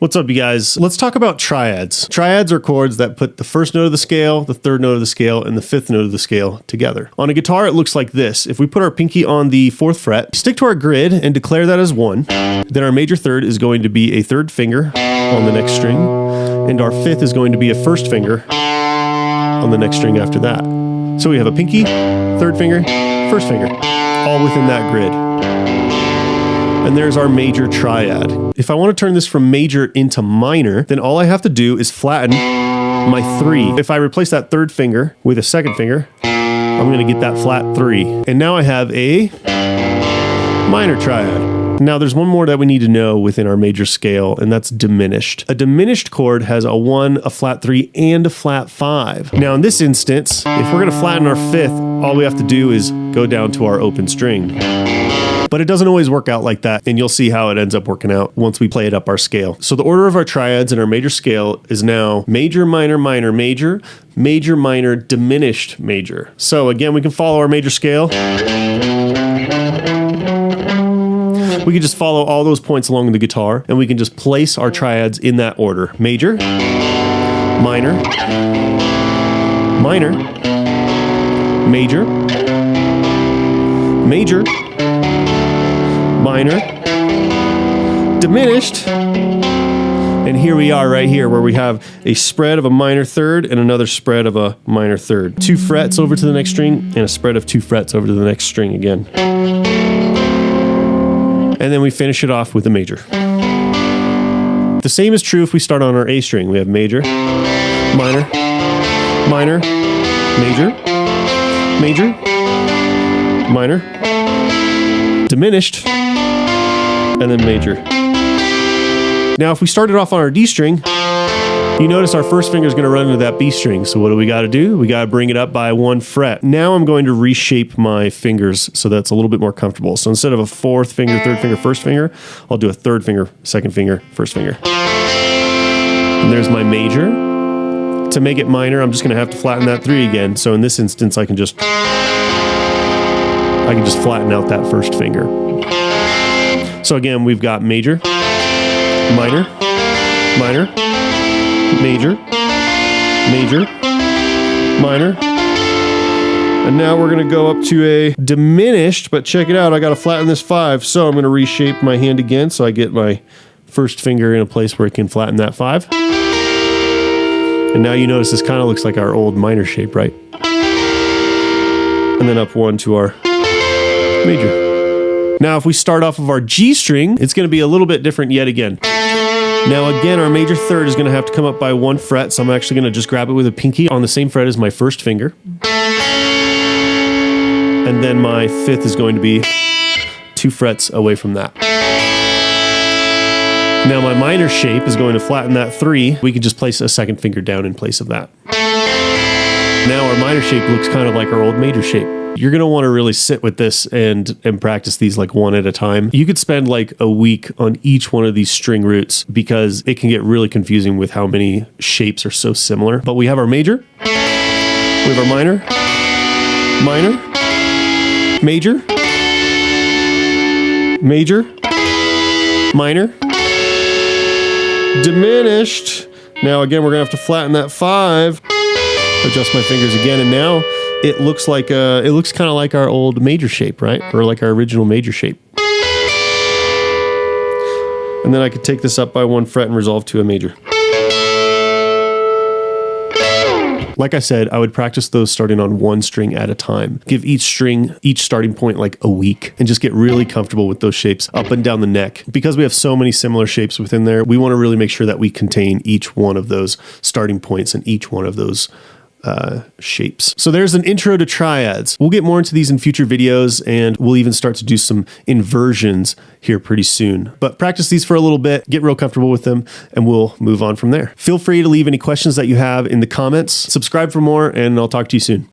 What's up, you guys? Let's talk about triads. Triads are chords that put the first note of the scale, the third note of the scale, and the fifth note of the scale together. On a guitar, it looks like this. If we put our pinky on the fourth fret, stick to our grid and declare that as 1, then our major third is going to be a third finger on the next string, and our fifth is going to be a first finger on the next string after that. So we have a pinky, third finger, first finger, all within that grid. And there's our major triad. If I want to turn this from major into minor, then all I have to do is flatten my 3. If I replace that third finger with a second finger, I'm going to get that flat 3. And now I have a minor triad. Now there's one more that we need to know within our major scale, and that's diminished. A diminished chord has a 1, a flat 3, and a flat 5. Now in this instance, if we're going to flatten our fifth, all we have to do is go down to our open string. But it doesn't always work out like that, and you'll see how it ends up working out once we play it up our scale. So the order of our triads in our major scale is now major, minor, minor, major, major, minor, diminished, major. So again, we can follow our major scale. We can just follow all those points along the guitar, and we can just place our triads in that order. Major, minor, minor, major, major, minor, diminished, and here we are right here where we have a spread of a minor third and another spread of a minor third. 2 frets over to the next string and a spread of 2 frets over to the next string again. And then we finish it off with a major. The same is true if we start on our A string. We have major, minor, minor, major, major, minor, diminished, and then major. Now, if we started off on our D string, you notice our first finger is going to run into that B string. So what do we got to do? We got to bring it up by 1 fret. Now I'm going to reshape my fingers so that's a little bit more comfortable. So instead of a fourth finger, third finger, first finger, I'll do a third finger, second finger, first finger. And there's my major. To make it minor, I'm just going to have to flatten that 3 again. So in this instance, I can just flatten out that first finger. So again, we've got major, minor, minor, major, major, minor, and now we're going to go up to a diminished, but check it out, I got to flatten this 5, so I'm going to reshape my hand again so I get my first finger in a place where it can flatten that 5. And now you notice this kind of looks like our old minor shape, right? And then up 1 to our major. Now, if we start off of our G string, it's going to be a little bit different yet again. Now, again, our major third is going to have to come up by 1 fret, so I'm actually going to just grab it with a pinky on the same fret as my first finger. And then my fifth is going to be 2 frets away from that. Now, my minor shape is going to flatten that 3. We can just place a second finger down in place of that. Now, our minor shape looks kind of like our old major shape. You're going to want to really sit with this and practice these like one at a time. You could spend like a week on each one of these string roots because it can get really confusing with how many shapes are so similar. But we have our major, we have our minor, minor, major, major, minor, diminished. Now again, we're going to have to flatten that 5, adjust my fingers again, and now it looks like it looks kind of like our old major shape, right? Or like our original major shape. And then I could take this up by 1 fret and resolve to a major. Like I said, I would practice those starting on 1 string at a time. Give each string, each starting point like a week and just get really comfortable with those shapes up and down the neck. Because we have so many similar shapes within there, we want to really make sure that we contain each one of those starting points and each one of those shapes. So there's an intro to triads. We'll get more into these in future videos, and we'll even start to do some inversions here pretty soon. But practice these for a little bit, get real comfortable with them, and we'll move on from there. Feel free to leave any questions that you have in the comments. Subscribe for more, and I'll talk to you soon.